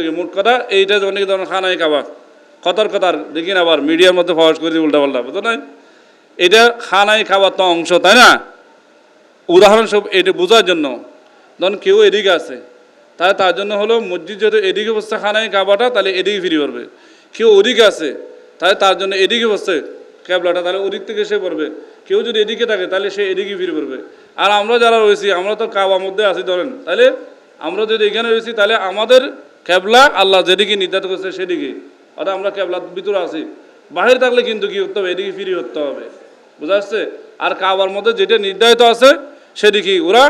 ফিরিয়ে। মোট কথা এইটা অনেক ধরনের খানায় কাবা কতার দেখি না আবার মিডিয়ার মধ্যে ফওয়াজ করে দিই উল্টাপাল্টা, বুঝতো না? এটা খানায় খাবার তো অংশ, তাই না? উদাহরণস্বরূপ এটা বোঝার জন্য, ধরুন কেউ এদিকে আছে, তাহলে তার জন্য হলো মসজিদ যেহেতু এদিকে বসছে খানায় কাবাটা, তাহলে এদিকে ফিরে পড়বে। কেউ ওদিকে আছে, তাহলে তার জন্য এদিকে বসছে ক্যাবলাটা, তাহলে ওদিক থেকে সে পড়বে। কেউ যদি এদিকে থাকে তাহলে সে এদিকে ফিরে পড়বে। আর আমরা যারা রয়েছি, আমরা তো কাবার মধ্যে আছি ধরেন, তাহলে আমরা যদি এখানে রয়েছি তাহলে আমাদের ক্যাবলা আল্লাহ যেদিকে নির্ধারিত করছে সেদিকে, অর্থাৎ আমরা ক্যাবলার ভিতরে আছি। বাহির থাকলে কিন্তু কি করতে হবে, এদিকে ফিরে করতে হবে, বুঝা যাচ্ছে? আর কাবার মধ্যে যেটা নির্ধারিত আছে সেদিকে ওরা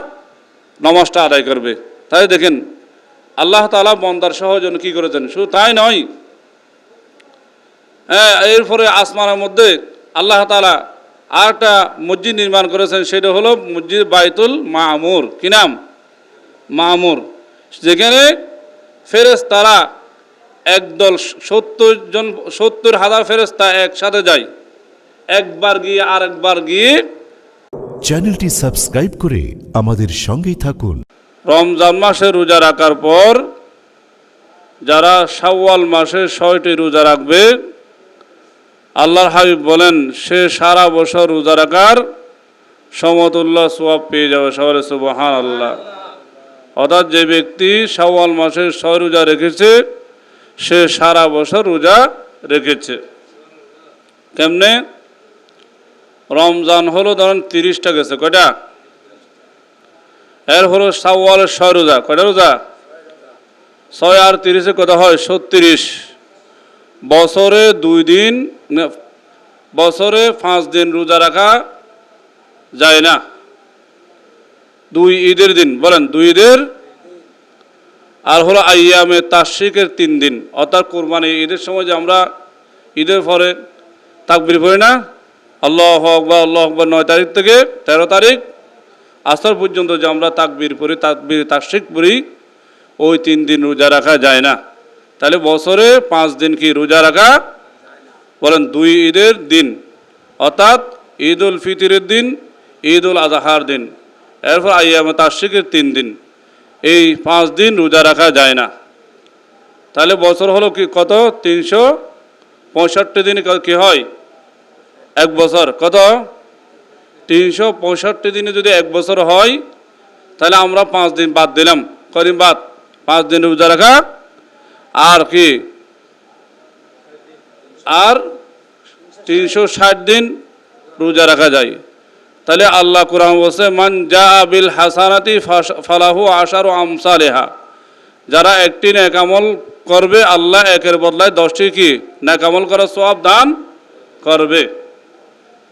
নামাজটা আদায় করবে। তাই দেখেন আল্লাহ তাআলা বান্দার সহজন কি করেছেন। শুধু তাই নয়, হ্যাঁ, এরপরে আসমানের মধ্যে আল্লাহ তাআলা আর একটা মসজিদ নির্মাণ করেছেন, সেটা হলো মসজিদ বাইতুল মামুর। কি নাম? মামুর। যেখানে ফেরেশতারা একদল 70,000 ফেরেশতা একসাথে যায়, একবার গিয়ে আরেকবার গিয়ে। চ্যানেলটি সাবস্ক্রাইব করে আমাদের সঙ্গেই থাকুন। রমজান মাসে রোজা রাখার পর যারা শাওয়াল মাসে 6টি রোজা রাখবে, আল্লাহর হাবিব বলেন সে সারা বছর রোজা রাখার সমতুল্য সওয়াব পেয়ে যাবে। সবাই সুবহানাল্লাহ। অর্থাৎ যে ব্যক্তি শাওয়াল মাসে 6 রোজা রেখেছে সে সারা বছর রোজা রেখেছে। কেমনে? রমজান হলো ধরেন 30টা গেছে, কয়টা? এর হলো শাওয়ালের 6 রোজা, কয়টা রোজা? 6 আর 30-এ কত হয়? 36। বছরে 2 দিন, বছরে 5 দিন রোজা রাখা যায় না। 2 ঈদের দিন, বলেন 2 ঈদের, আর হলো আইয়ামে তাশরিকের 3 দিন, অর্থাৎ কোরবানি ঈদের সময় যে আমরা ঈদের পরে তাকবীর পড়ি না, আল্লাহু আকবার আল্লাহু আকবার, 9 তারিখ থেকে 13 তারিখ আসর পর্যন্ত যে আমরা তাকবীর পড়ি, তাকবীর তাশরিক পড়ি, ওই 3 দিন রোজা রাখা যায় না। তাহলে বছরে 5 দিন কি রোজা রাখা, বলেন 2 ঈদের দিন, অর্থাৎ ঈদ উল ফিতরের দিন, ঈদ উল আজহার দিন, এরপর আইয়ামে তাশরিকের 3 দিন, এই 5 দিন রোজা রাখা যায় না। তাহলে বছর হলো কি কত? 365 দিন কি হয়? 1 বছর। কত? 365 দিনে যদি 1 বছর হয়, তাহলে আমরা 5 দিন বাদ দিলাম। কদিন বাদ? 5 দিন রোজা রাখা, আর কি, আর 360 দিন রোজা রাখা যায়। তাহলে আল্লাহ কোরআন বলছে মান জাআ বিল হাসানাতি ফালাহু আশারু আমসালিহা, যারা একটি নেক আমল করবে আল্লাহ একের বদলায় 10টি কি নেক আমল করার সওয়াব দান করবে।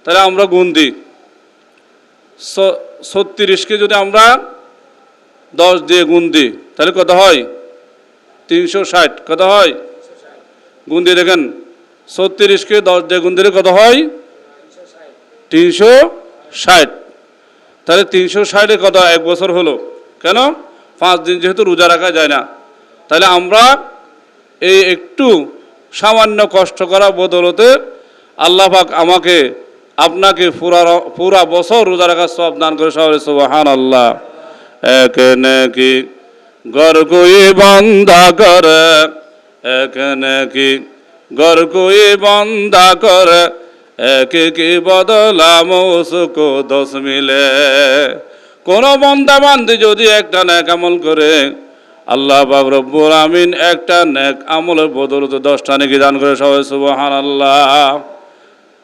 তাহলে আমরা গুণ দিই, 36কে যদি আমরা 10 দিয়ে গুণ দিই তাহলে কত হয়? 360। কত হয়? গুণ দিয়ে দেখেন, 36কে 10 দিয়ে গুণ দিলে কত হয়? 360। তাহলে 360-এ কত? 1 বছর হলো। কেন? 5 দিন যেহেতু রোজা রাখা যায় না। তাহলে আমরা এই একটু সামান্য কষ্ট করা বদলতে আল্লাহ পাক আমাকে আপনাকে পুরা বছর রোজা রাখার সওয়াব দান করে। সবাই সুবহানাল্লাহ। এখানে কি ঘর কোই বান্দা করে, এখানে কি ঘর কোই বান্দা করে, একে কি বদলাম উসকো 10 মিলে। কোন বান্দা বান্দি যদি একটা নেক আমল করে, আল্লাহ পাক রব্বুল আমিন একটা নেক আমলের বদলতে 10টা নেকি দান করে। সবাই সুবহানাল্লাহ।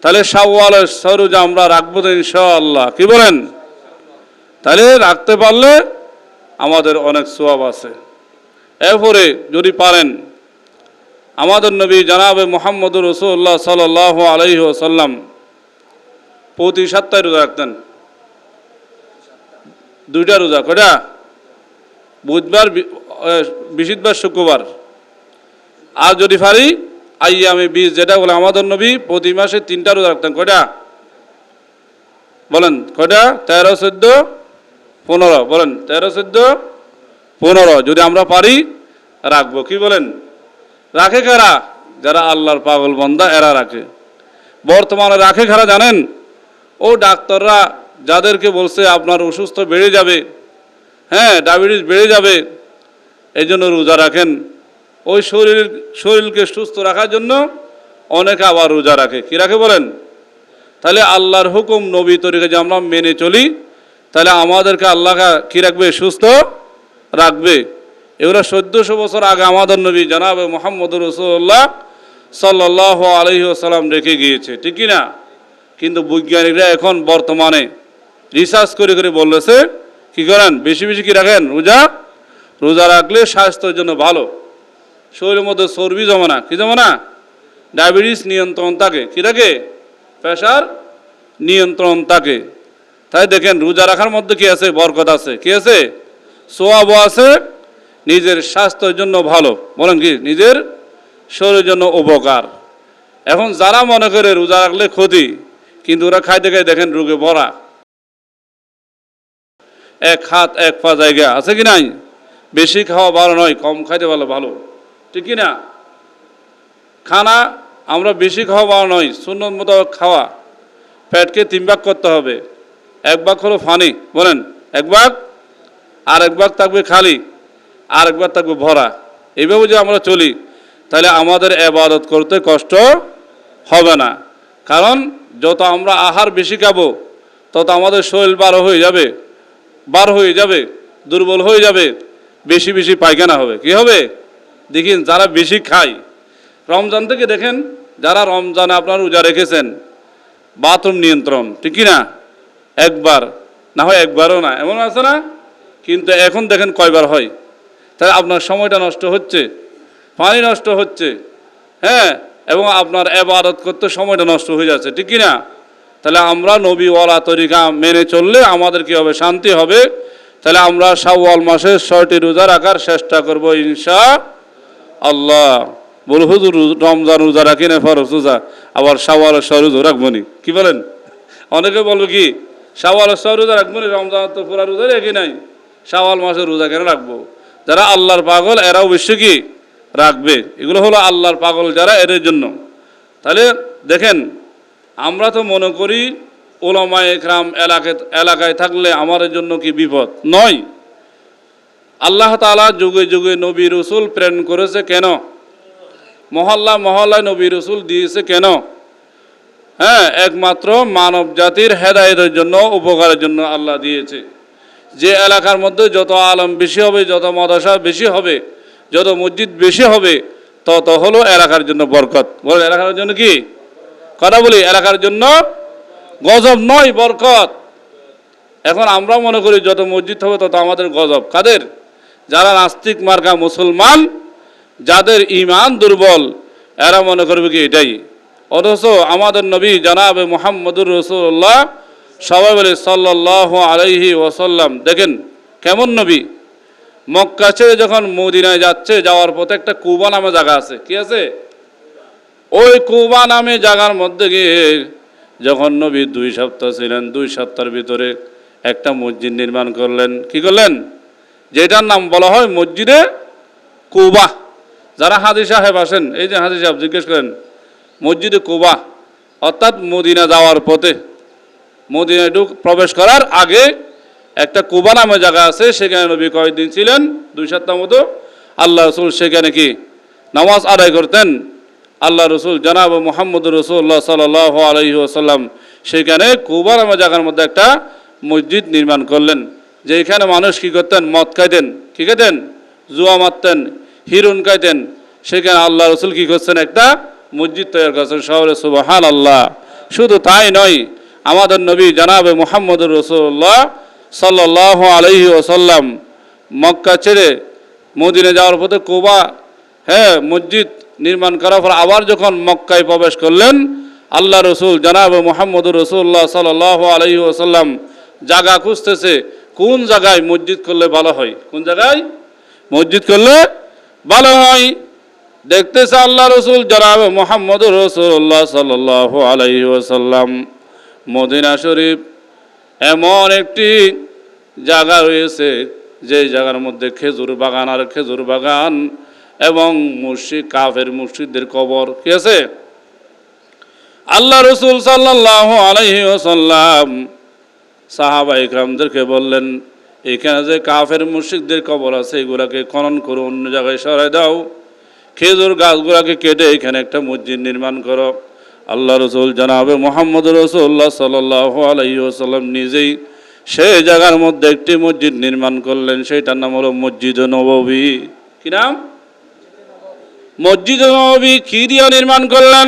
তাহলে শাওয়ালের 6 রোজা আমরা রাখবো তো ইনশাআল্লাহ, কি বলেন? তাহলে রাখতে পারলে আমাদের অনেক সওয়াব আছে। এরপরে যদি পারেন, আমাদের নবী জনাবে মুহাম্মদুর রাসূলুল্লাহ সাল্লাল্লাহু আলাইহি ওয়াসাল্লাম প্রতি সপ্তাহে রোজা রাখতেন। 2টা রোজা, কয়টা? বুধবার, বৃহস্পতিবার, শুক্রবার। আর যদি পারি আইয়ামে 20, যেটা বলে আমাদের নবী প্রতি মাসে 3টা রোজা রাখতেন। কয়টা? বলেন কয়টা? 13, 14, 15। বলেন 13, 14, 15 যদি আমরা পারি রাখবো। কি বলেন? রাখে কারা? যারা আল্লাহর পাগল বান্দা এরা রাখে। বর্তমানে রাখে কারা জানেন? ও ডাক্তাররা যাদেরকে বলছে আপনার অসুস্থ বেড়ে যাবে, হ্যাঁ ডায়াবেটিস বেড়ে যাবে, এই জন্য রোজা রাখেন, ওই শরীরকে সুস্থ রাখার জন্য অনেকে আবার রোজা রাখে। কি রাখে বলেন? তাহলে আল্লাহর হুকুম নবী তরিকা যে আমরা মেনে চলি, তাহলে আমাদেরকে আল্লাহ কি রাখবে? সুস্থ রাখবে। এগুলো 1400 বছর আগে আমাদের নবী জনাবে মুহাম্মদুর রাসূলুল্লাহ সাল্লাল্লাহু আলাইহি ওয়াসাল্লাম রেখে গিয়েছে, ঠিক কি না? কিন্তু বৈজ্ঞানিকরা এখন বর্তমানে রিসার্চ করে করে বলতেছে কি করেন? বেশি বেশি কি রাখেন? রোজা রাখলে স্বাস্থ্যের জন্য ভালো, শরীরের মধ্যে চর্বি জমে না। কি জমে না? ডায়াবেটিস নিয়ন্ত্রণ থাকে। কি থাকে? প্রেশার নিয়ন্ত্রণ থাকে। তাই দেখেন রোজা রাখার মধ্যে কি আছে? বরকত আছে। কি আছে? সোয়াব আছে, নিজের স্বাস্থ্যের জন্য ভালো। বলেন কি? নিজের শরীরের জন্য উপকার। এখন যারা মনে করে রোজা রাখলে ক্ষতি, কিন্তু ওরা খাইতে খাই দেখেন রোগে ভরা, এক হাত এক পা জায়গা আছে কি নাই? বেশি খাওয়া ভালো নয়, কম খাইতে ভালো, ঠিক কি না? খানা আমরা বেশি খাওয়া ভালো নয়, সুন্নত মতো খাওয়া। পেটকে 3 ভাগ করতে হবে। 1 ভাগ হলো ফানি, বলেন 1 ভাগ, আর 1 ভাগ থাকবে খালি, আর 1 ভাগ থাকবে ভরা। এইভাবে যদি আমরা চলি, তাহলে আমাদের ইবাদত করতে কষ্ট হবে না। কারণ যত আমরা আহার বেশি খাবো, তত আমাদের শরীর বার হয়ে যাবে, দুর্বল হয়ে যাবে, বেশি বেশি পায়খানা হবে। কি হবে? দেখেন যারা বেশি খায়, রমজান থেকে দেখেন যারা রমজানে আপনার রোজা রেখেছেন, বাথরুম নিয়ন্ত্রণ, ঠিক কি না? একবার না হয় একবারও না, এমন আছে না? কিন্তু এখন দেখেন কয়বার হয়। তাহলে আপনার সময়টা নষ্ট হচ্ছে, পানি নষ্ট হচ্ছে, হ্যাঁ, এবং আপনার ইবাদত করতে সময়টা নষ্ট হয়ে যাচ্ছে, ঠিক কি না? তাহলে আমরা নবীওয়ালা তরিকা মেনে চললে আমাদের কি হবে? শান্তি হবে। তাহলে আমরা শাওয়াল মাসে 6টি রোজা রাখার চেষ্টা করব ইনশাআল্লাহ। বল হুজুর রমজান রোজা রাখি না, ফরজ রোজা, আবার শাওয়ালের 6 রোজা রাখবো নি? কি বলেন? অনেকে বলবে কি শাওয়ালের 6 রোজা রাখবো নি, রমজান তো পুরা রোজা রেখে নাই, শাওয়াল মাসে রোজা কেন রাখবো? যারা আল্লাহর পাগল এরা অবশ্যই কি রাখবে। এগুলো হলো আল্লাহর পাগল যারা, এদের জন্য। তাহলে দেখেন আমরা তো মনে করি ওলামায়ে ইকরাম এলাকায় থাকলে আমাদের জন্য কি বিপদ? নয়। আল্লাহ তাআলা যুগে যুগে নবী রাসূল প্রেরণ করেছে কেন? মহল্লায় নবী রাসূল দিয়েছে কেন? হ্যাঁ, একমাত্র মানব জাতির হেদায়েতের জন্য, উপকারের জন্য আল্লাহ দিয়েছে। যে এলাকার মধ্যে যত আলেম বেশি হবে, যত মাদ্রাসা বেশি হবে, যত মসজিদ বেশি হবে, তত হলো এলাকার জন্য বরকত। বলে এলাকার জন্য কি? কথা বলি, এলাকার জন্য গজব নয়, বরকত। এখন আমরা মনে করি যত মসজিদ হবে তত আমাদের গজব। কাদের? যারা নাস্তিক মার্কা মুসলমান, যাদের ঈমান দুর্বল, এরা মনে করবে কি এটাই। অথচ আমাদের নবী জনাবে মুহাম্মদুর রাসূলুল্লাহ সবাই বলে সাল্লাল্লাহু আলাইহি ওয়াসাল্লাম, দেখেন কেমন নবী। মক্কা ছেড়ে যখন মদিনায় যাচ্ছে, যাওয়ার পথে একটা কুবা নামে জায়গা আছে। কি আছে? ওই কুবা নামে জায়গার মধ্যে গিয়ে যখন নবী 2 সপ্তাহ ছিলেন, 2 সপ্তাহের ভিতরে একটা মসজিদ নির্মাণ করলেন। কি করলেন? যেটার নাম বলা হয় মসজিদে কুবা। যারা হাজী সাহেব আসেন, এই যে হাজী সাহেব, জিজ্ঞেস করেন মসজিদে কুবা, অর্থাৎ মদিনা যাওয়ার পথে, মদিনায় প্রবেশ করার আগে একটা কুবা নামে জায়গা আছে। সেখানে নবী কয়েকদিন ছিলেন, 2 সপ্তাহ মতো। আল্লাহ রসুল সেখানে কি নামাজ আদায় করতেন। আল্লাহ রসুল জনাব মুহাম্মদুর রাসূলুল্লাহ সাল্লাল্লাহু আলাইহি ওয়াসাল্লাম সেখানে কুবা নামে জায়গার মধ্যে একটা মসজিদ নির্মাণ করলেন, যেখানে মানুষ কি করতেন? মদ খাইতেন। কি খাইতেন? জুয়া মারতেন, হিরুন খাইতেন। সেখানে আল্লাহ রসুল কি করছেন? একটা মসজিদ তৈরি করছেন। শহরে সুবহানাল্লাহ। শুধু তাই নয়, আমাদের নবী জনাবে মুহাম্মদুর রাসূলুল্লাহ সাল্লাল্লাহু আলাইহি ওয়াসাল্লাম মক্কা ছেড়ে মদিনা যাওয়ার পথে কুবা, হ্যাঁ, মসজিদ নির্মাণ করার পর আবার যখন মক্কায় প্রবেশ করলেন, আল্লাহ রসুল জনাবে মুহাম্মদুর রাসূলুল্লাহ সাল্লাল্লাহু আলাইহি ওয়াসাল্লাম জায়গা খুঁজতেছে, কোন জায়গায় মসজিদ করলে ভালো হয়, কোন জায়গায় মসজিদ করলে ভালো হয়। দেখতেছে আল্লাহ রসুল জনাবে মুহাম্মদুর রাসূলুল্লাহ সাল্লাল্লাহু আলাইহি ওয়াসাল্লাম মদিনা শরীফ এমন একটি জায়গা রয়েছে, যে জায়গার মধ্যে খেজুর বাগান আর খেজুর বাগান, এবং মুশরিক কাফের মুশরিকদের কবর। কি আছে? আল্লাহ রসুল সাল্লাল্লাহু আলাইহি ওয়াসাল্লাম সাহাবা ইকরামদেরকে বললেন, এখানে যে কাফের মুশরিকদের কবর আছে, এগুলাকে খনন করে অন্য জায়গায় সরাই দাও। খেজুর গাছগুলোকে কেটে এখানে একটা মসজিদ নির্মাণ করো। আল্লাহ রসুল জনাবে মোহাম্মদ রসুল্লাহ সাল্লাল্লাহু আলাইহি ওয়াসাল্লাম নিজেই সেই জায়গার মধ্যে একটি মসজিদ নির্মাণ করলেন, সেইটার নাম হলো মসজিদ নববী। কি নাম? মসজিদ নববী। কি দিয়ে নির্মাণ করলেন?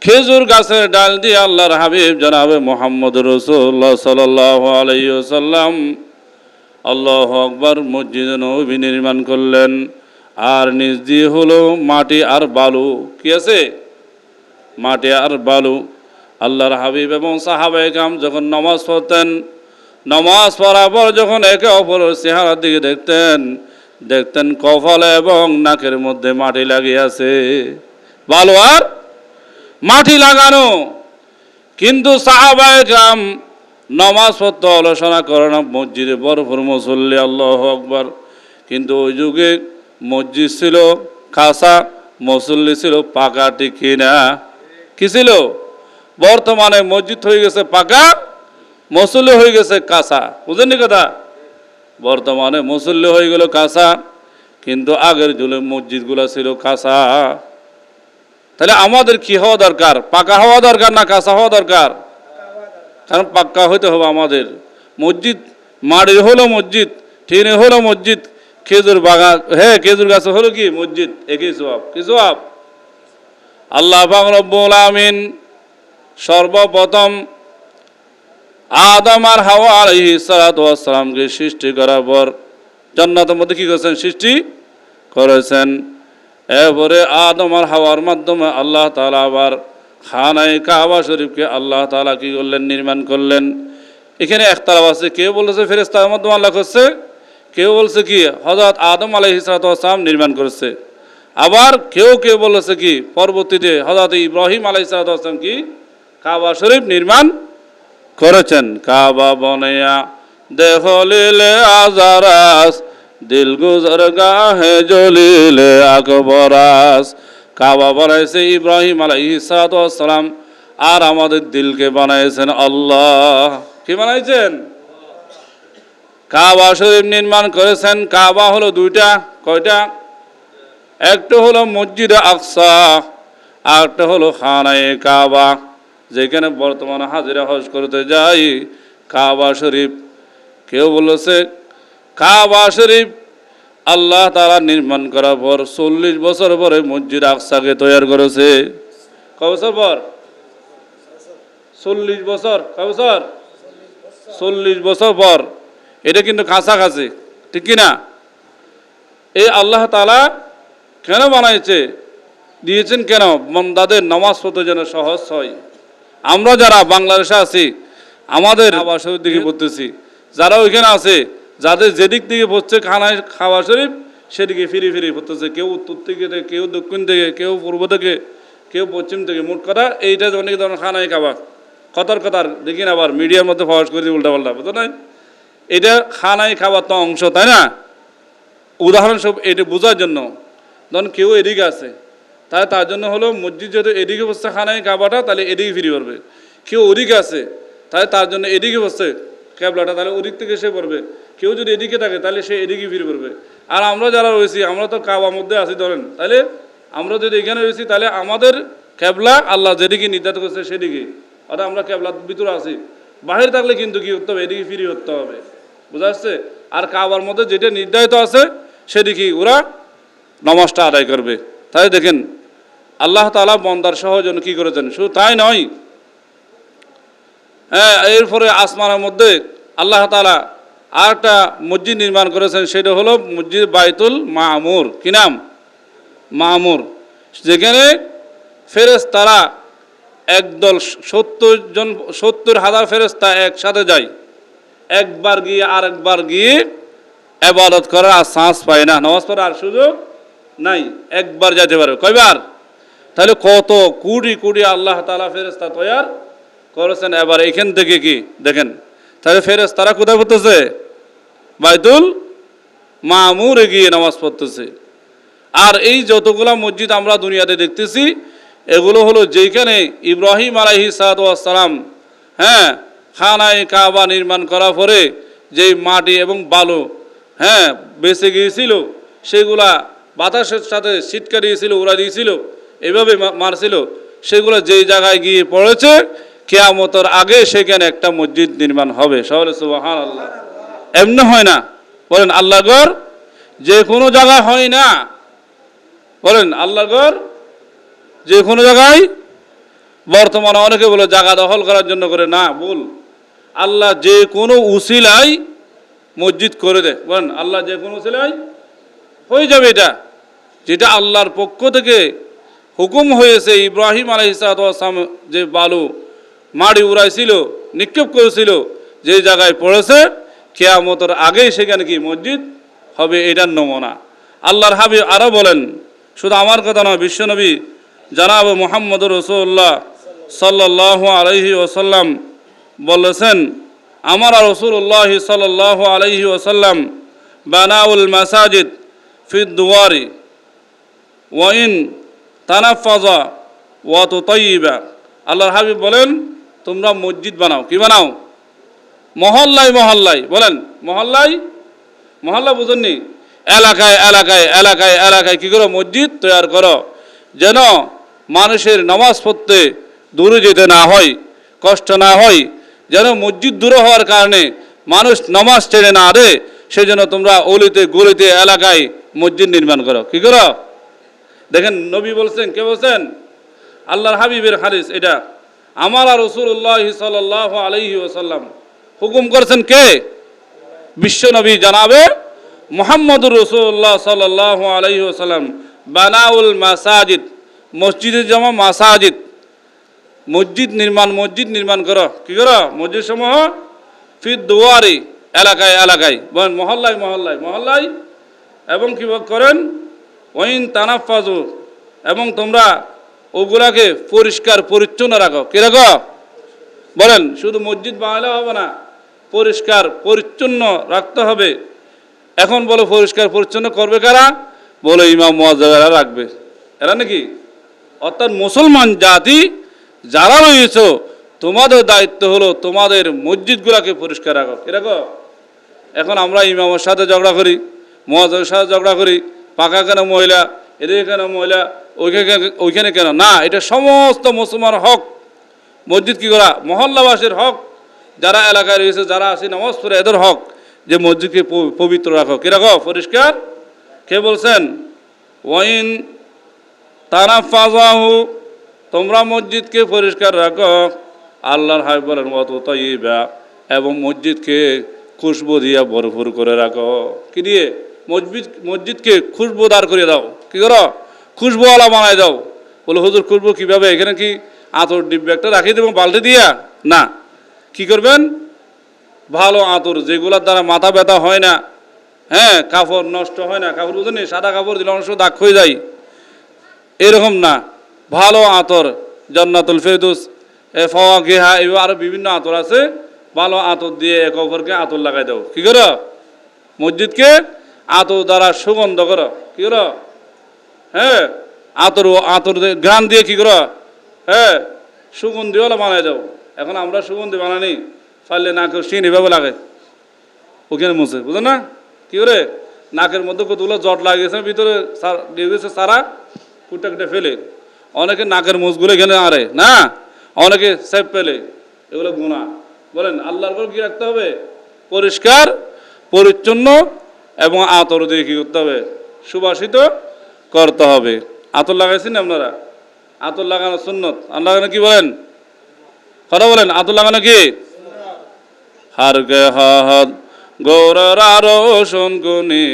খেজুর গাছের ডাল দিয়ে আল্লাহর হাবিব জনাবে মোহাম্মদ রসুল্লাহ সাল্লাল্লাহু আলাইহি ওয়াসাল্লাম আল্লাহু আকবার মসজিদ নববী নির্মাণ করলেন। আর নিচ দিয়ে হলো মাটি আর বালু। কি আছে? মাটি আর বালু। আল্লাহর হাবিব এবং সাহাবায়ে কেরাম যখন নামাজ পড়তেন, নামাজ পড়ার পর যখন একে অপরের চেহারার দিকে দেখতেন কপালে এবং নাকের মধ্যে মাটি লাগিয়ে আছে, বালু আর মাটি লাগানো। কিন্তু সাহাবায়ে কেরাম নামাজ পড়তে আলোচনা করে না, মসজিদে ভরপুর মুসল্লি, আল্লাহু আকবার। কিন্তু ওই যুগে মসজিদ ছিল কাঁচা, মুসল্লি ছিল পাকা, ঠিক কিনা? কি ছিল? বর্তমানে মসজিদ হয়ে গেছে পাকা, মুসল্লি হয়ে গেছে কাঁচা। বুঝেননি কথা? বর্তমানে মুসল্লি হয়ে গেল কাঁচা, কিন্তু আগের যুগে মসজিদগুলো ছিল কাঁচা। তাহলে আমাদের কি হওয়া দরকার? পাকা হওয়া দরকার না কাঁচা হওয়া দরকার? কারণ পাক্কা হইতে হবে আমাদের। মসজিদ মাটির হলো মসজিদ, টিনে হলো মসজিদ, খেজুর বাগান, হ্যাঁ খেজুর গাছ হলো কি মসজিদ, একই সওয়াব। কি সওয়াব? আল্লাহ পাক রব্বুল আমিন সর্বপ্রথম আদম আর হাওয়া আলাইহিস সালাতু ওয়াস সালামকে সৃষ্টি করার পর জান্নাতের মধ্যে কি করেছেন? সৃষ্টি করেছেন। এরপরে আদম আর হাওয়ার মাধ্যমে আল্লাহ তাআলা আবার খানায়ে কাবা শরীফকে আল্লাহ তাআলা কি করলেন? নির্মাণ করলেন। এখানে একতলাফ আছে, কেউ বলেছে ফেরেশতার মাধ্যমে আল্লাহ করছে, কেউ বলছে কি হযরত আদম আলাইহিস সালাতু ওয়াস সালাম নির্মাণ করেছে। আবার কেউ বলেছে কি পরবর্তীতে হযরত ইব্রাহিম আলাইহিস সালাতু ওয়াস সালাম কি কাবা শরীফ নির্মাণ করেছেন। কাবা বনায়া দেখলিলে আজারাস, দিল গুজর গাহে জলিলে আকবরাস। কাবা বানাইছে ইব্রাহিম আলাইহিস সালাতু ওয়াস সালাম, আর আমাদের দিলকে বানাইছেন আল্লাহ। কি বানাইছেন? কাবা শরীফ নির্মাণ করেছেন। কাবা হলো দুইটা, কয়টা? একটা হলো মসজিদে আকসা, আর একটা হলো খানায়ে কাবা, যেখানে বর্তমানে হাজিরা হজ করতে যাই। কাবা শরীফ কেউ বলেছে কাবা শরীফ আল্লাহ তাআলা নির্মাণ করার পর 40 বছর পরে মসজিদ আকসাকে তৈরি করেছে। কয় বছর পর? 40 বছর। কয় বছর? 40 বছর পর। এটা কিন্তু কাছাকাছি, ঠিক কিনা? এই আল্লাহ তাআলা কেন বানাইছে, দিয়েছেন কেন? বান্দাদের নামাজ পড়তে যেন সহজ হয়। আমরা যারা বাংলাদেশে আছি, আমাদের কাবা শরীফ দিকে পড়তেছি, যারা ওইখানে আছে, যাদের যেদিক থেকে পড়ছে কাবা শরীফ, সেদিকে ফিরে পড়তেছে। কেউ উত্তর থেকে, কেউ দক্ষিণ থেকে, কেউ পূর্ব থেকে, কেউ পশ্চিম থেকে। মোট কথা এইটা অনেক ধরনের খানায় কাবা কতার দেখি না, আবার মিডিয়ার মধ্যে ফওয়াজ করে দিয়ে উল্টাপাল্টা, বুঝতে নাই? এটা খানায় খাবার তো অংশ, তাই না? উদাহরণস্বরূপ এটা বোঝার জন্য, ধরুন কেউ এদিকে আছে, তাহলে তার জন্য হলো মসজিদ যেহেতু এদিকে বসছে খানায় কাবাটা, তাহলে এদিকে ফিরে পড়বে। কেউ ওদিকে আছে, তাহলে তার জন্য এদিকে বসছে ক্যাবলাটা, তাহলে ওদিক থেকে সে পড়বে। কেউ যদি এদিকে থাকে তাহলে সে এদিকে ফিরে পড়বে। আর আমরা যারা রয়েছি, আমরা তো কাবার মধ্যে আছি ধরেন, তাহলে আমরা যদি এখানে রয়েছি, তাহলে আমাদের ক্যাবলা আল্লাহ যেদিকে নির্ধারিত করছে সেদিকে, অর্থাৎ আমরা ক্যাবলার ভিতরে আছি। বাহির থাকলে কিন্তু কি করতে হবে? এদিকে ফিরে করতে হবে, বুঝা যাচ্ছে? আর কাবার মধ্যে যেটা নির্ধারিত আছে সেদিকে ওরা নামাজটা আদায় করবে। তাই দেখেন আল্লাহ তাআলা বান্দার সহজন কি করেছেন। শুধু তাই নয়, হ্যাঁ, এরপরে আসমানের মধ্যে আল্লাহ তাআলা আর একটা মসজিদ নির্মাণ করেছেন, সেটা হলো মসজিদ বাইতুল মামুর। কি নাম? মামুর। যেখানে ফেরেশতারা একদল 70,000 ফেরেশতা একসাথে যায়। একবার গিয়ে আরেকবার গিয়ে ইবাদত করার আর চান্স পায় না, নামাজ পড়ার আর সুযোগ নাই, একবার যেতে পারবে। কয়বার? তাহলে কত কোটি আল্লাহ তাআলা ফেরেশতা তৈরি করেছেন। এবার এখান থেকে কি দেখেন, তাহলে ফেরেশতারা কোথায় পড়তেছে? বাইতুল মামুরে গিয়ে নামাজ পড়তেছে। আর এই যতগুলা মসজিদ আমরা দুনিয়াতে দেখতেছি, এগুলো হলো যেখানে ইব্রাহিম আলাইহিস সালাতু ওয়াস সালাম, হ্যাঁ, খানায়ে কাবা নির্মাণ করার পরে যেই মাটি এবং বালু, হ্যাঁ, বেঁচে গিয়েছিল, সেগুলা বাতাসের সাথে ছিটকা দিয়েছিল, উড়া দিয়েছিল, এভাবে মারছিল, সেগুলো যেই জায়গায় গিয়ে পড়েছে কিয়ামতের আগে সেখানে একটা মসজিদ নির্মাণ হবে। সকলে সুবহানাল্লাহ। এমনি হয় না, বলেন আল্লাহর ঘর যে কোনো জায়গায় হয় না, বলেন আল্লাহর ঘর যে কোনো জায়গায়। বর্তমানে অনেকে বলে জায়গা দখল করার জন্য করে, না, ভুল। আল্লাহ যে কোনো উসিলায় মসজিদ করে দেয়, বলেন আল্লাহ যে কোনো উসিলায় হয়ে যাবে। এটা যেটা আল্লাহর পক্ষ থেকে হুকুম হয়েছে। ইব্রাহিম আলাইহিস সালাম যে বালু মাড়ি উড়াইছিল, নিক্ষেপ করেছিল, যে জায়গায় পড়েছে কিয়ামতের আগেই সেখানে কি মসজিদ হবে, এটার নমুনা। আল্লাহর হাবিব আরও বলেন, শুধু আমার কথা নয়, বিশ্বনবী জনাব মুহাম্মদুর রাসূলুল্লাহ সাল্লাল্লাহু আলাইহি ওয়াসাল্লাম বলেছেন, আমার রাসূলুল্লাহ সাল্লাল্লাহু আলাইহি ওয়াসাল্লাম বানাউল মাসাজিদ ফিদ দুয়ারি ওয়াইন তানাফাজা ওয়া তুতাইয়িবা। আল্লাহর হাবিব বলেন, তোমরা মসজিদ বানাও। কি বানাও? মহল্লায় মহল্লায়, বলেন মহল্লায় মহল্লা, বুঝেননি? এলাকায় এলাকায় এলাকায় এলাকায় কী করো? মসজিদ তৈরি করো, যেন মানুষের নামাজ পড়তে দূরে যেতে না হয়, কষ্ট না হয়, যেন মসজিদ দূরে হওয়ার কারণে মানুষ নামাজ ছেড়ে না দেয়, সেজন্য তোমরা অলিতে গলিতে এলাকায় মসজিদ নির্মাণ করো। কি করো? দেখেন নবী বলছেন, কে বলছেন? আল্লাহর হাবিবের হাদিস এটা। আমার রাসূলুল্লাহ সাল্লাল্লাহু আলাইহি ওয়াসাল্লাম হুকুম করেছেন, কে? বিশ্ব নবী জানাবে মুহাম্মদুর রাসূলুল্লাহ সাল্লাল্লাহু আলাইহি ওয়াসাল্লাম বানাউল মাসাজিদ, মসজিদের জামা মাসাজিদ, মসজিদ নির্মাণ করো। কি করো? মসজিদ সমূহ ফিদ দুয়ারি, এলাকায় এলাকায়, বলেন মহল্লায় মহল্লায় মহল্লায়, এবং কি করেন? ওয়াইন তানাফাজু, এবং তোমরা ওগুলাকে পরিষ্কার পরিচ্ছন্ন রাখো। কি রাখো? বলেন শুধু মসজিদ বানালে হবে না, পরিষ্কার পরিচ্ছন্ন রাখতে হবে। এখন বলো পরিষ্কার পরিচ্ছন্ন করবে কারা? বলো ইমাম মুয়াজ্জিনেরা রাখবে। এরা নাকি? অর্থাৎ মুসলমান জাতি যারা রয়েছে, তোমাদের দায়িত্ব হলো তোমাদের মসজিদগুলোকে পরিষ্কার রাখো। কি রাখো? এখন আমরা ইমামের সাথে ঝগড়া করি, মুয়াজ্জিনের সাথে ঝগড়া করি, পাকা কেন মহিলা, এদিকে কেন মহিলা, ওইখানে কেন না। এটা সমস্ত মুসলমান হক। মসজিদ কি করা? মহল্লাবাসীর হক, যারা এলাকায় রয়েছে, যারা আছে নামাজ পড়ে, এদের হক যে মসজিদকে পবিত্র রাখো। কি রাখো? পরিষ্কার। কে বলছেন? ওয়াইন তানাফাজাহু, তোমরা মসজিদকে পরিষ্কার রাখো। আল্লাহর হাবিব বলেন ওয়া তুতাইয়িবা, এবং মসজিদকে খুশবু দিয়ে ভরপুর করে রাখো। কি দিয়ে? মসজিদকে খুশবুদার করে দাও। কি করো? খুশবুওয়ালা বানায় দাও। বলে হুজুর খুশবু কীভাবে? এখানে কি আতর ডিব্বা একটা রাখিয়ে দেবো বালতি দিয়া? না। কি করবেন? ভালো আতর, যেগুলোর দ্বারা মাথা ব্যথা হয় না, হ্যাঁ, কাপড় নষ্ট হয় না। কাপড় বুঝেন, সাদা কাপড় দিলে অনেক সময় দাগ হয়ে যায়, এরকম না। ভালো আতর, জান্নাতুল ফেরদৌস, ফাওয়াকিহা, এবার আরও বিভিন্ন আতর আছে। ভালো আতর দিয়ে এক অপরকে আতর লাগাই দাও। কি করো? মসজিদকে আতর দ্বারা সুগন্ধ করো। কি করো? হ্যাঁ, আতর ঘ্রাণ দিয়ে কি করো? হ্যাঁ, সুগন্ধিওয়ালা বানায় দাও। এখন আমরা সুগন্ধি বানানি, ফাললে নাকের শিন এভাবে লাগে, ওখানে মুছে, বুঝো না? কি করে? নাকের মধ্যে কতগুলো জট লাগিয়েছে, ভিতরে দিয়ে দিয়েছে সারা, কুটা কুটা ফেলে। অনেকে নাকের মুছগুলো এখানে আরে না, অনেকে সেপ ফেলে, এগুলো গুনাহ। বলেন আল্লাহর ঘর কি রাখতে হবে? পরিষ্কার পরিচ্ছন্ন, এবং আতর দিয়ে কী করতে হবে? সুবাসিত করতে হবে। আতর লাগাইছেন আপনারা? আতর লাগানো সুন্নত। আর লাগানো কি বলেন? কথা বলেন, আতর লাগানো কি? হারকে হাত গৌরের আরো শোনকুনি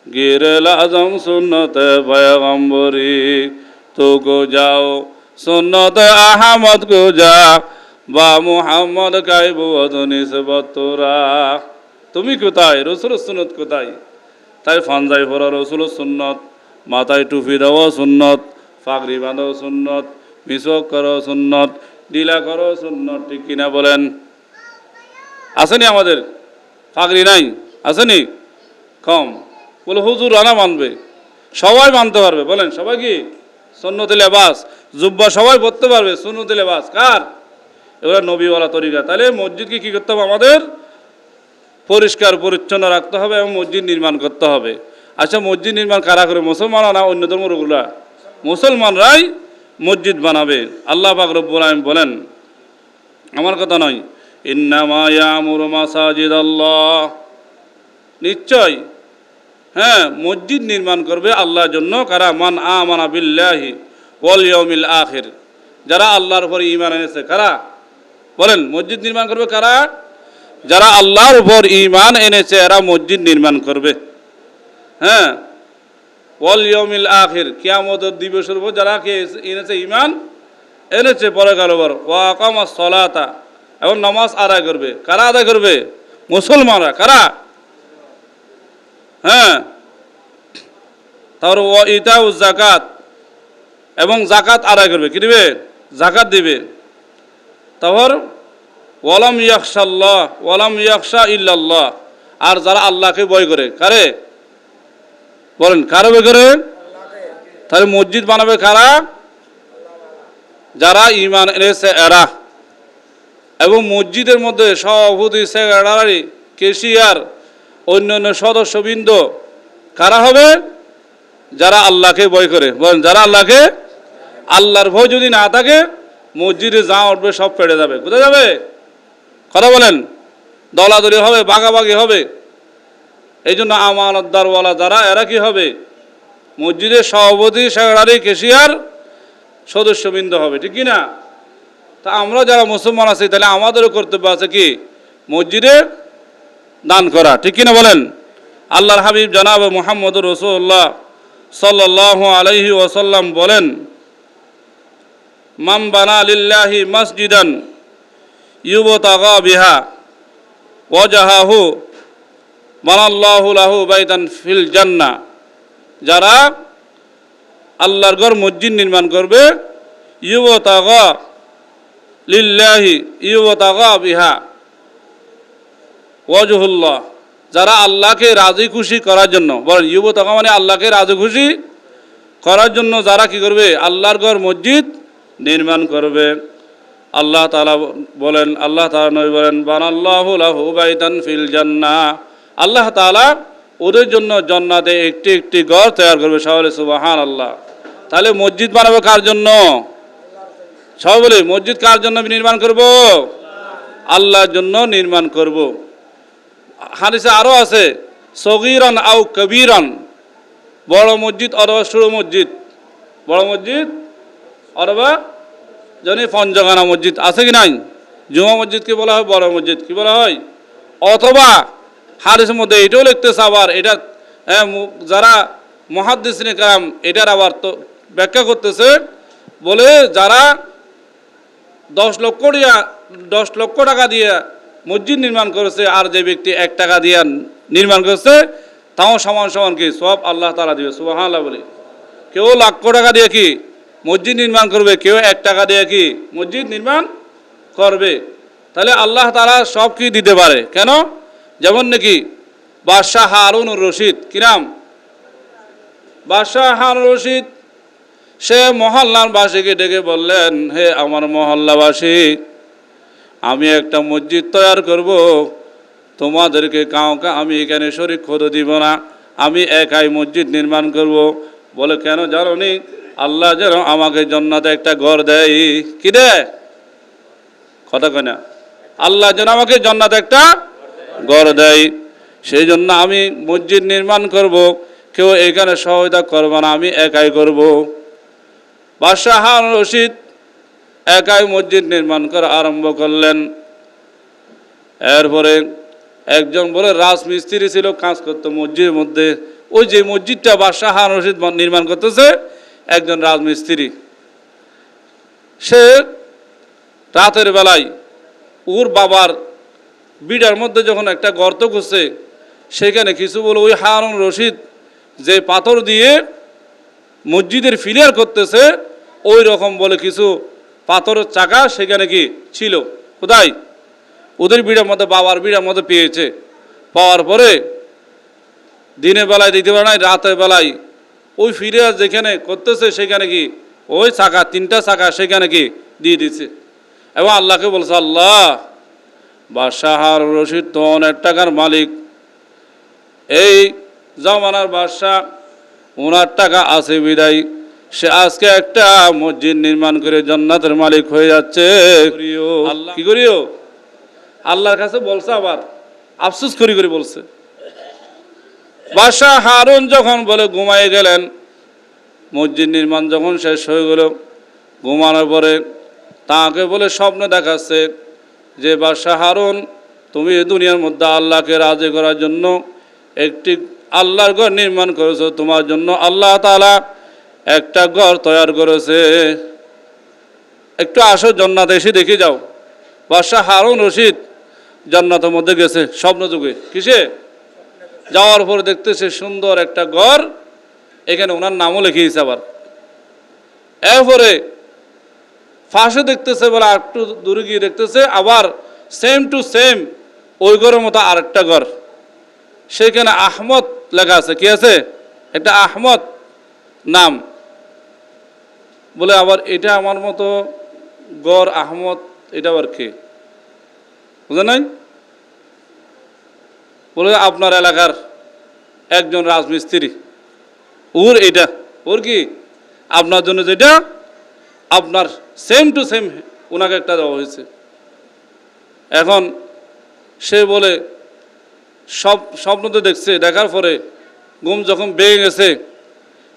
গিরেল আজম সুন্নতে পয়গম্বরি, তো গো যাও সুন্নতে আহমদ গো যা, বা মুহাম্মদ কাইবু নিসবতরা। তুমি কোথায়? রসুলের সুন্নত কোথায়? তাই ফানজাই পড়া রসুলের সুন্নত, মাথায় টুপি দেওয়া সুন্নত, পাগড়ি বাঁধাও সুন্নত, মিসক করো সুন্নত, ডিলা করো সুন্নত। ঠিক কিনা বলেন? আসেনি আমাদের? পাগড়ি নাই? আসেনি? কম। বলে হুজুর রানা মানবে, সবাই মানতে পারবে। বলেন সবাই কি? সুন্নতে লেবাস, জুব্বা সবাই পরতে পারবে। সুন্নতে লেবাস কার? এগুলো নবীওয়ালা তরিকা। তাহলে মসজিদকে কী করতে হবে? আমাদের পরিষ্কার পরিচ্ছন্ন রাখতে হবে এবং মসজিদ নির্মাণ করতে হবে। আচ্ছা মসজিদ নির্মাণ কারা করে? মুসলমানরা না অন্য ধর্মগুলা? মুসলমানরাই মসজিদ বানাবে। আল্লাহ পাক রব্বুল আলামিন বলেন, আমার কথা নয়, ইন্নামা ইয়ামুরু মাসাজিদাল্লাহ, নিশ্চয় হ্যাঁ মসজিদ নির্মাণ করবে আল্লাহর জন্য কারা? মান আমানা বিল্লাহি ওয়াল ইয়াউমিল আখির, যারা আল্লাহর উপর ঈমান এনেছে। কারা বলেন মসজিদ নির্মাণ করবে? কারা? যারা আল্লাহর উপর ঈমান এনেছে এরা মসজিদ নির্মাণ করবে। হ্যাঁ, ওয়াল ইয়াউমিল আখির, কিয়ামতের দিবসের উপর যারা কে এনেছে, ঈমান এনেছে পরকালের, ওয়া আকামাস সালাতা, এবং নামাজ আদায় করবে। কারা আদায় করবে? মুসলমানরা। কারা? হ্যাঁ, তারপর ওয়া ইতাউজ যাকাত, এবং যাকাত আদায় করবে। কি দিবে? যাকাত দিবে। তারপর ওয়ালাম ইয়াখশাল্লাহ ওয়ালাম ইয়াখশা ইল্লাল্লাহ, আর যারা আল্লাহকে ভয় করে। কারে বলেন? কারে ভয় করে? তাহলে মসজিদ বানাবে কারা? যারা ঈমান এনেছে এরা। এবং মসজিদের মধ্যে সভাপতি, সেক্রেটারি, ক্যাশিয়ার, অন্যান্য সদস্যবৃন্দ কারা হবে? যারা আল্লাহকে ভয় করে। বলেন যারা আল্লাহকে, আল্লাহর ভয় যদি না থাকে মসজিদে যা উঠবে সব ফেটে যাবে। কোথায় যাবে? কথা বলেন। দলাদলি হবে, ভাগাভাগি হবে। এই জন্য আমানতদারওয়ালা যারা এরা কি হবে? মসজিদের সভাপতি, সেক্রেটারি, ক্যাশিয়ার, সদস্যবৃন্দ হবে। ঠিক কি না? তা আমরা যারা মুসলমান আছি তাহলে আমাদেরও কর্তব্য আছে কি? মসজিদে দান করা। ঠিক কিনা বলেন? আল্লাহর হাবিব জনাব মুহাম্মদুর রাসূলুল্লাহ সাল্লাল্লাহু আলাইহি ওয়াসাল্লাম বলেন, মান বানা লিল্লাহি মসজিদান ইউবতাগা বিহা ওয়াজহাহু বানাল্লাহু লাহু বাইতান ফিল জান্নাহ, যারা আল্লাহর ঘর মসজিদ নির্মাণ করবে, ইউবতাগা লিল্লাহি ইউবতাগা বিহা ওয়াজহুল্লাহ, যারা আল্লাহকে রাজি খুশি করার জন্য। বলেন ইউবতাগা মানে আল্লাহকে রাজি খুশি করার জন্য যারা কি করবে? আল্লাহর ঘর মসজিদ নির্মাণ করবে। আল্লাহ তাআলা বলেন, আল্লাহ তাআলা নবী বলেন, বানাল্লাহু লাহু বাইতান ফিল জান্নাহ, আল্লাহ তাআলা ওদের জন্য জান্নাতে একটি একটি ঘর তৈরি করবে। সবাই সুবহানাল্লাহ। তাহলে মসজিদ বানাবো কার জন্য? সবাই বলে মসজিদ কার জন্য নির্মাণ করব? আল্লাহর জন্য নির্মাণ করব। হাদিসে আরো আছে, সগীরান আও কবীরান, বড় মসজিদ অথবা ছোট মসজিদ। বড় মসজিদ অথবা জানি পঞ্চখানা মসজিদ আছে কি নাই? জুমা মসজিদকে বলা হয় বড় মসজিদ। কি বলা হয়? অথবা হাদিসের মধ্যে এটাও লিখতেছে, আবার এটা যারা মুহাদ্দিসিনে কেরাম এটার আবার তো ব্যাখ্যা করতেছে, বলে যারা 10 লক্ষ টাকা দিয়ে মসজিদ নির্মাণ করেছে আর যে ব্যক্তি 1 টাকা দিয়ে নির্মাণ করেছে তাও সমান সমান কি সওয়াব আল্লাহ তাআলা দিবে। সুবহানাল্লাহ বলে। কেউ লাখ টাকা দিয়ে কি মসজিদ নির্মাণ করবে, কেউ 1 টাকা দিয়ে কি মসজিদ নির্মাণ করবে। তাহলে আল্লাহ তাআলা সব কি দিতে পারে। কেন? যেমন নাকি বাদশাহ হারুনুর রশিদ, কি নাম? বাদশাহ হারুনুর রশিদ, সে মহল্লার বাসীকে ডেকে বললেন, হে আমার মহল্লাবাসী, আমি একটা মসজিদ তৈরি করব, তোমাদেরকে কাউকে আমি এখানে শরীক হতে দিব না, আমি একাই মসজিদ নির্মাণ করব। বলে কেন জানো নি? আল্লাহ যেন আমাকে জান্নাতে একটা ঘর দেয়। কি দেয়? কথা কয় না? আল্লাহ যেন আমাকে জান্নাতে একটা ঘর দেয়, সেই জন্য আমি মসজিদ নির্মাণ করব, কেউ এখানে সহায়তা করবে না, আমি একাই করব। বাদশাহ হারুনুর রশিদ একাই মসজিদ নির্মাণ করা আরম্ভ করলেন। এরপরে একজন বলে রাজমিস্ত্রি ছিল, কাজ করতো মসজিদের মধ্যে। ওই যে মসজিদটা বাদশাহ হারুনুর রশিদ নির্মাণ করতেছে, একজন রাজমিস্ত্রি, সে রাতের বেলায় ওর বাবার বিড়ার মধ্যে যখন একটা গর্ত করছে, সেখানে কিছু বলে ওই হারুনুর রশিদ যে পাথর দিয়ে মসজিদের ফিলিয়ার করতেছে, ওই রকম বলে কিছু পাথরের চাকা সেখানে কি ছিল। কোথায়? ওদের বিড়ার মধ্যে, বাবার বিড়ার মধ্যে পেয়েছে। পাওয়ার পরে দিনের বেলায় দিতে পারে নাই, রাতের বেলায় ওই ফিলিয়ার যেখানে করতেছে সেখানে কি ওই চাকা, 3টা চাকা সেখানে কি দিয়ে দিচ্ছে। এবং আল্লাহকে বলছে, আল্লাহ, বাদশাহ হারুনুর রশিদ তো অনেক টাকার মালিক, এই জামানার বাদশাহ, ওনার টাকা আছে বিদায় সে আজকে একটা মসজিদ নির্মাণ করে জান্নাতের মালিক হয়ে যাচ্ছে। কি করিও আল্লাহর কাছে বলছে, আবার আফসোস করি করে বলছে। বাদশাহ হারুন যখন বলে ঘুমায় গেলেন, মসজিদ নির্মাণ যখন শেষ হয়ে গেল, ঘুমানোর পরে তাকে বলে স্বপ্ন দেখাচ্ছে যে বাদশাহ হারুন, তুমি এই দুনিয়ার মধ্যে আল্লাহকে রাজি করার জন্য একটি আল্লাহর ঘর নির্মাণ করেছো, তোমার জন্য আল্লাহ তাআলা একটা ঘর তৈরি করেছে, একটু আসো জান্নাতে এসে দেখে যাও। বাদশাহ হারুন রশিদ জান্নাতের মধ্যে গেছে স্বপ্ন যুগে, কিসে যাওয়ার পরে দেখতেছে সুন্দর একটা ঘর, এখানে ওনার নামও লিখিয়েছে। আবার এরপরে ফাঁসে দেখতেছে, বলে আর একটু দূরে গিয়ে দেখতেছে আবার সেম টু সেম ওই ঘরের মতো আরেকটা ঘর, সেখানে আহমদ লেখা আছে। কি আছে? একটা আহমদ নাম। বলে আবার এটা আমার মতো গড় আহমদ, এটা আবার কে? বুঝে নাই? বলে আপনার এলাকার একজন রাজমিস্ত্রি, ওর এটা, ওর কি আপনার জন্য যেটা আপনার সেম টু সেম ওনাকে একটা দেওয়া হয়েছে। এখন সে বলে স্বপ্ন তো দেখছে, দেখার পরে ঘুম যখন বেয়ে গেছে,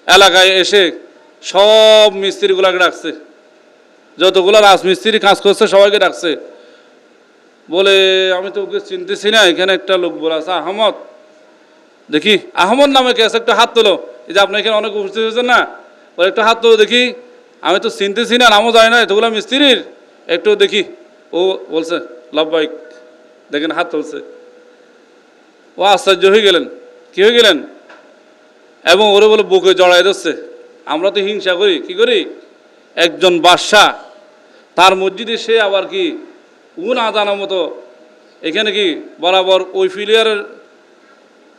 এলাকায় এসে সব মিস্ত্রিগুলাকে ডাকছে, যতগুলো রাজমিস্ত্রি কাজ করছে সবাইকে ডাকছে। বলে আমি তো ওকে চিনতেছি না, এখানে একটা লোক বলে আছে আহমদ, দেখি আহমদ নামে কে আছে, একটা হাত তোলো। এই যে আপনি এখানে অনেক উপস্থিত হয়েছেন না, বলে একটা হাত তোলো দেখি, আমি তো চিনতেছি না, নামও যায় না এতগুলো মিস্ত্রির, একটু দেখি। ও বলছে লাভবাইক, দেখেন হাত তুলছে। ও আশ্চর্য হয়ে গেলেন, কি হয়ে গেলেন, এবং ওরে বলে বুকে জড়াই দিচ্ছে। আমরা তো হিংসা করি, কি করি, একজন বাদশাহ তার মসজিদে সে আবার কি না জানার মতো এখানে কি বরাবর ওই ফিলিয়ারের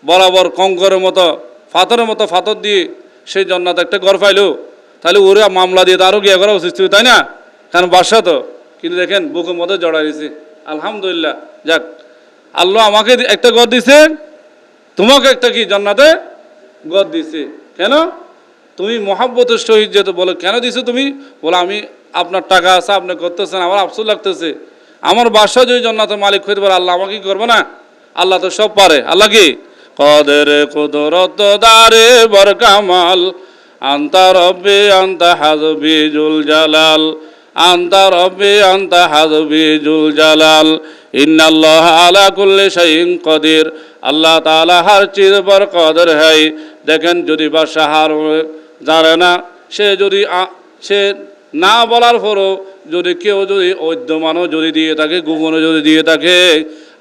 বরাবর কঙ্করের মতো ফাতর দিয়ে সেই জান্নাত একটা ঘর পাইলো, তাহলে ওরা মামলা দিয়ে তারও গিয়ে করা উচিত ছিল, তাই না? কারণ বাদশাহ তো। কিন্তু দেখেন বুকের মধ্যে জড়াই দিয়েছে। আলহামদুলিল্লাহ, যাক, আল্লাহ আমাকে একটা ঘর দিছে, তোমাকে একটা কি জান্নাতে ঘর দিছে। কেন? তুমি মহাব্বতের সহিত যেহেতু। বলে কেন দিছো তুমি? বলে আমি আপনার টাকা আছে, আপনি করতেছেন, আমার আফসোস লাগতেছে, আমার বাদশাহ যদি জান্নাতের মালিক হইতে পারে, আল্লাহ আমাকে কি করবো না? আল্লাহ তো সব পারে। আল্লাহ কি কদের কুদরত দারে বরকামাল, আন্তা রব্বি আন্তা হাজবি জুল জালাল, আন্তা রব্বি আন্তা হাজবি জুল জালাল, ইন্নাল্লাহ আলা কুল্লি শাইইন কদির। আল্লাহ তাআলা হর চিজ পর কদর হয়। দেখেন যদি বাদশাহ হার জানে না, সে যদি সে না বলার পরও যদি কেউ যদি অদ্যমানও যদি দিয়ে থাকে, গোপনে যদি দিয়ে থাকে,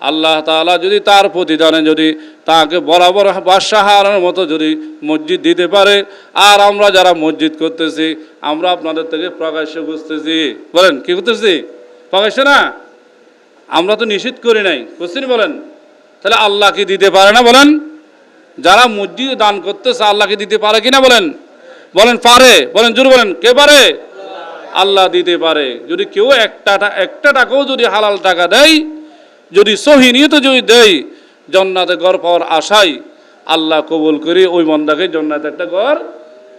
আল্লাহ তাআলা যদি তার প্রতিদানে যদি তাকে বরাবর বাদশাহ হারানোর মতো যদি মসজিদ দিতে পারে, আর আমরা যারা মসজিদ করতেছি, আমরা আপনাদের থেকে প্রকাশ্য বুঝতেছি। বলেন কি করতেছি? প্রকাশ্য না, আমরা তো নিষেধ করি নাই, বুঝছেন? বলেন তাহলে আল্লাহ কি দিতে পারে না? বলেন যারা মসজিদ দান করতেছে আল্লাহ কি দিতে পারে কিনা? বলেন বলেন পারে? বলেন জোর বলেন, কে পারে? আল্লাহ দিতে পারে। যদি কেউ একটা টাকাও যদি হালাল টাকা দেয়, যদি সহি নিয়তে যদি দেয়, জান্নাতে ঘর পাওয়ার আশায় আল্লাহ কবুল করে ওই বান্দাকে জান্নাতে একটা ঘর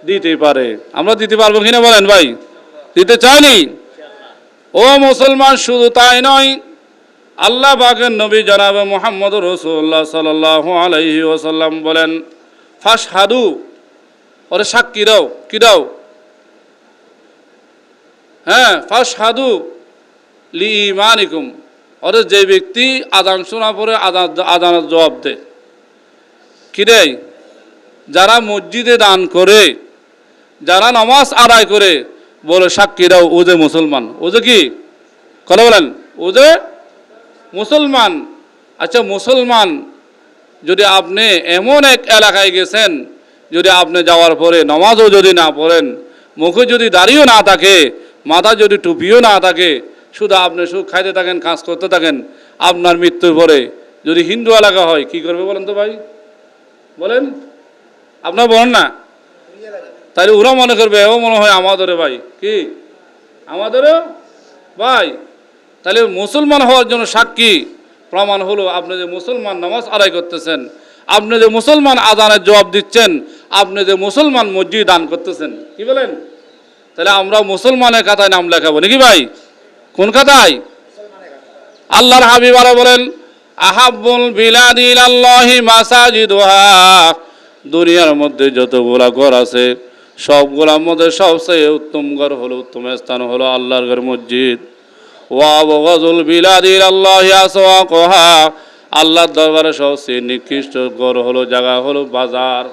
দিতে পারে। আমরা দিতে পারবো কিনা বলেন ভাই? দিতে চাইনি। ও মুসলমান, শুধু তাই নয়, আল্লাহ পাকের নবী জনাবে মুহাম্মদ রাসূলুল্লাহ সাল্লাল্লাহু আলাইহি ওয়াসাল্লাম বলেন, ফাশহাদু, ওরে সাক্ষী দাও। কি দাও? হ্যাঁ, ফাশহাদু লিঈমানিকুম, ওরে যে ব্যক্তি আযান শোনা পরে আযানের জবাব দেয়। কি দেয়? যারা মসজিদে দান করে, যারা নামাজ আদায় করে, বলে সাক্ষী দাও ও যে মুসলমান। ও যে কি কথা বলেন? ও যে মুসলমান। আচ্ছা, মুসলমান যদি আপনি এমন এক এলাকায় গেছেন, যদি আপনি যাওয়ার পরে নামাজও যদি না পড়েন, মুখে যদি দাড়িও না থাকে, মাথা যদি টুপিও না থাকে, শুধু আপনি শুধু খাইতে থাকেন, কাজ করতে থাকেন, আপনার মৃত্যুর পরে যদি হিন্দু এলাকা হয়, কি করবে বলেন তো ভাই? বলেন, আপনার বলেন না, তাহলে ওরা মনে করবে ও মনে হয় আমাদেরও ভাই। কি আমাদেরও ভাই? তাহলে মুসলমান হওয়ার জন্য সাক্ষী প্রমাণ হলো আপনি যে মুসলমান নামাজ আদায় করতেছেন, আপনি যে মুসলমান আজানের জবাব দিচ্ছেন, আপনি যে মুসলমান মসজিদ দান করতেছেন, কি বলেন? তাহলে আমরা মুসলমানের খাতায় নাম লেখাবো নাকি ভাই? কোন খাতায়? আল্লাহর হাবিব আরো বলেন, আহাব্বুল বিলাদি ইলাল্লাহি মাসাজিদুহা, দুনিয়ার মধ্যে যতগুলা ঘর আছে সবগুলোর মধ্যে সবচেয়ে উত্তম ঘর হলো, উত্তম স্থান হলো আল্লাহর ঘর, মসজিদ। ওয়া আবগাযুল বিলাদি ইলাল্লাহি আসওয়াকুহা, আল্লাহর দরবারে সবচেয়ে নিকৃষ্ট ঘর হলো, জায়গা হলো বাজার।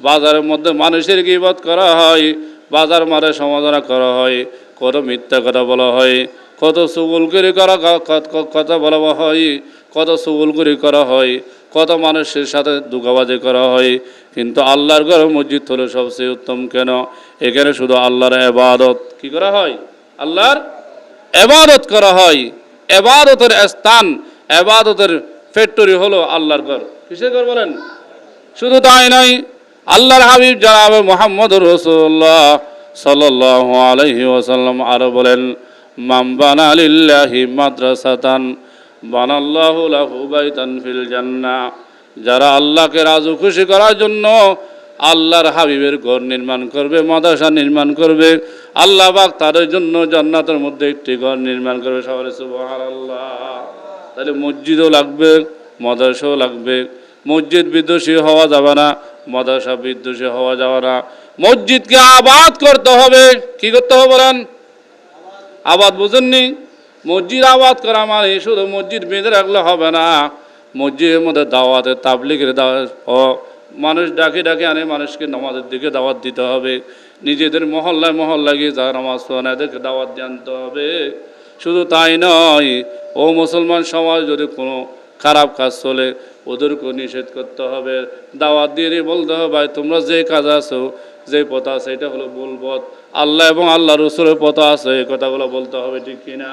বাজারের মধ্যে মানুষের গীবত করা হয়, বাজার মারে সমালোচনা করা হয়, কত মিথ্যা কথা বলা হয়, কত চুগলখড়ি করা কথা বলা হয়, কত চুগলখড়ি করা হয়, কত মানুষের সাথে ধোঁকাবাজি করা হয়। কিন্তু আল্লাহর ঘর মসজিদ হলো সবচেয়ে উত্তম। কেন? এখানে শুধু আল্লাহর ইবাদত কি করা হয়? আল্লাহর ইবাদত করা হয়। ইবাদতের স্থান, ইবাদতের ফ্যাক্টরি হলো আল্লাহর ঘর। কিসের ঘর বলেন? শুধু তাই নয়, আল্লাহর হাবিব জনাব মুহাম্মদুর রাসূলুল্লাহ সাল্লাল্লাহু আলাইহি ওয়াসাল্লাম আরো বলেন, মান বানা লিল্লাহি মাদ্রাসাতান বানাল্লাহু লাহু বাইতান ফিল জান্নাহ, যারা আল্লাহকে রাজি খুশি করার জন্য আল্লাহর হাবিবের ঘর নির্মাণ করবে, মাদ্রাসা নির্মাণ করবে, আল্লাহ পাক তাদের জন্য জান্নাতের মধ্যে একটি ঘর নির্মাণ করবে। সবাই সুবহানাল্লাহ। তাহলে মসজিদও লাগবে, মাদ্রাসাও লাগবে। মসজিদ বিদ্বেষী হওয়া যাবে না, মাদ্রাসা বিদ্বেষী হওয়া যাবে না। মসজিদকে আবাদ করতে হবে। কি করতে হবে বলেন? আবাদ বুঝেননি? মসজিদ আবাদ করা মানে শুধু মসজিদ বেঁধে রাখলে হবে না। মসজিদের মধ্যে দাওয়াতে তাবলিগের দাওয়াত, মানুষ ডাকে ডাকে আনে, মানুষকে নামাজের দিকে দাওয়াত দিতে হবে। নিজেদের মহল্লায় মহল্লায় গিয়ে যারা নামাজ পড়ে না এদেরকে দাওয়াত জানতে হবে। শুধু তাই নয়, ও মুসলমান সমাজ যদি কোনো খারাপ কাজ চলে ওদেরকেও নিষেধ করতে হবে, দাওয়াত দিয়ে বলতে হবে, ভাই তোমরা যে কাজ আছো, যে পথ আছে এটা হলো ভুল পথ, আল্লাহ এবং আল্লাহ রসুলের পথ আছে, এই কথাগুলো বলতে হবে, ঠিক কিনা?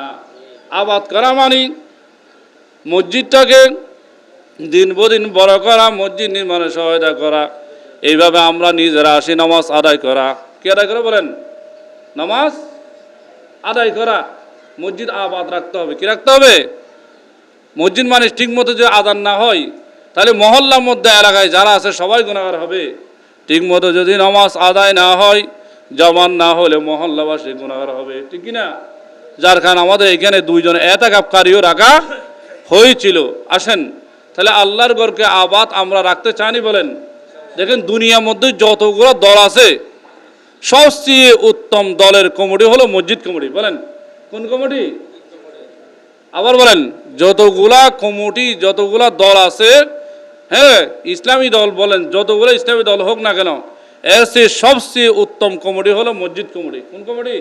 আবাদ করা মানে মসজিদটাকে দিন বদিন বড় করা, মসজিদ নির্মাণে সহায়তা করা। এইভাবে আমরা নিজেরা আসি নামাজ আদায় করা। কি আদায় করে বলেন? নামাজ আদায় করা। মসজিদ আবাদ রাখতে হবে। কি রাখতে হবে? মসজিদ মানে ঠিক মতো যদি আদান না হয় তাহলে মহল্লার মধ্যে এলাকায় যারা আছে সবাই গুনাহগার হবে। ঠিক মতো যদি নামাজ আদায় না হয়, জমান না হলে মহল্লাবাসী গুনাহগার হবে, ঠিক কিনা? যার কারণে আমাদের এখানে দুইজন এতেকাফকারীও রাখা হয়েছিল। আসেন তাহলে আল্লাহর ঘরকে আবাদ আমরা রাখতে চাইনি বলেন? দেখেন দুনিয়ার মধ্যে যতগুলো দল আছে সবচেয়ে উত্তম দলের কমিটি হলো মসজিদ কমিটি। বলেন কোন কমিটি? আবার বলেন, যতগুলা কমিটি যতগুলা দল আছে, হ্যাঁ ইসলামী দল বলেন, যতগুলো ইসলামী দল হোক না কেন, এর চেয়ে সবচেয়ে উত্তম কমিটি হলো মসজিদ কমিটি। কোন কমিটি?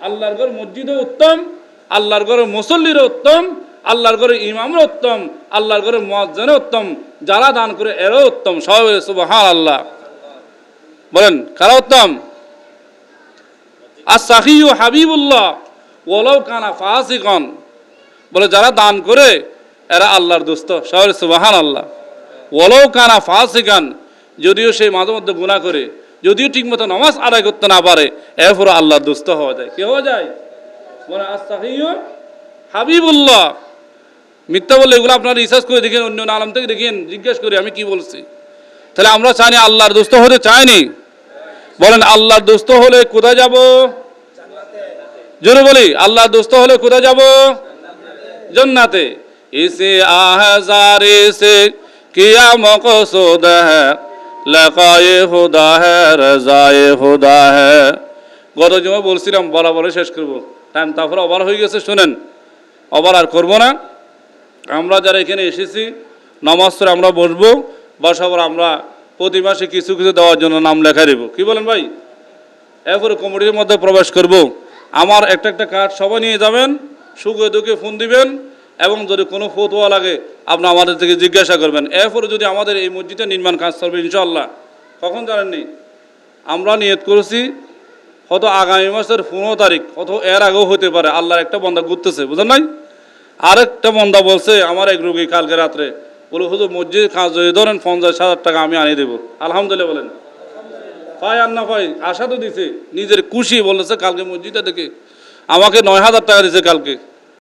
আল্লাহর ঘর মসজিদও উত্তম, আল্লাহর ঘরের মুসল্লিরও উত্তম, আল্লাহর ঘরের ইমামও উত্তম, আল্লাহর ঘরের মুয়াজ্জিনও উত্তম, যারা দান করে এরও উত্তম। সবাই সুবহানাল্লাহ বলেন, কারা উত্তম? আস-সাখিয়ু হাবিবুল্লাহ ওয়ালাউ কানা ফাসিকান, বলে যারা দান করে এরা আল্লাহর দোস্ত। সবাই সুবহানাল্লাহ। ওয়ালাউ কানা ফাসিকান, যদিও সে মাঝে মধ্যে গুনাহ করে, যদিও ঠিকমতো নামাজ আদায় করতে না পারে, এরপর আল্লাহর দোস্ত হওয়া যায়। কি হওয়া যায়? বলে আস-সাখিয়ু হাবিবুল্লাহ। মিথ্যা বলে এগুলো আপনারা রিসার্চ করে দেখেন, অন্য আলম থেকে দেখেন, জিজ্ঞেস করি আমি কি বলছি। তাহলে আমরা চাইনি আল্লাহর দোস্ত হতে চাইনি। বলেন আল্লাহর দোস্ত হলে কোথায় যাব? জোরে বলি, আল্লাহর দোস্ত হলে কোথায় যাব? জান্নাতে। ইসে আহজারে সে কিয়া মকসুদ হ্যায়, লাকায়ে খুদা হ্যায়, রাজায়ে খুদা হ্যায়। গত জমা বলছিলাম বরাবরে শেষ করব, টাইম তারপরে ওভার হয়ে গেছে। শুনেন, ওভার আর করবো না। আমরা যারা এখানে এসেছি নামাজ পড়ে আমরা বসবো, বসার পর আমরা প্রতি মাসে কিছু কিছু দেওয়ার জন্য নাম লেখা দেব। কি বলেন ভাই? এরপরে কমিটির মধ্যে প্রবেশ করব। আমার একটা একটা কার্ড সবাই নিয়ে যাবেন, সুখে দুঃখে ফোন দিবেন, এবং যদি কোনো ফতোয়া লাগে আপনি আমাদের থেকে জিজ্ঞাসা করবেন। এরপরে যদি আমাদের এই মসজিদটা নির্মাণ কাজ চলবে ইনশাআল্লাহ। কখন জানেননি? আমরা নিয়ত করেছি হয়তো আগামী মাসের 15 তারিখ, অথবা এর আগেও হতে পারে। আল্লাহর একটা বন্দা ঘুরতেছে, বুঝলেন নাই? আরেকটা বন্দা বলছে, আমার এক রোগী কালকে রাত্রে বলে, হুজুর মসজিদ কাজ যদি ধরেন 50,000 টাকা আমি আনিয়ে দেবো। আলহামদুলিল্লাহ বলেন। পাই আর না পাই, আশা তো দিছে, নিজের খুশি বলেছে। কালকে মসজিদটা দেখে আমাকে 9,000 টাকা দিছে কালকে।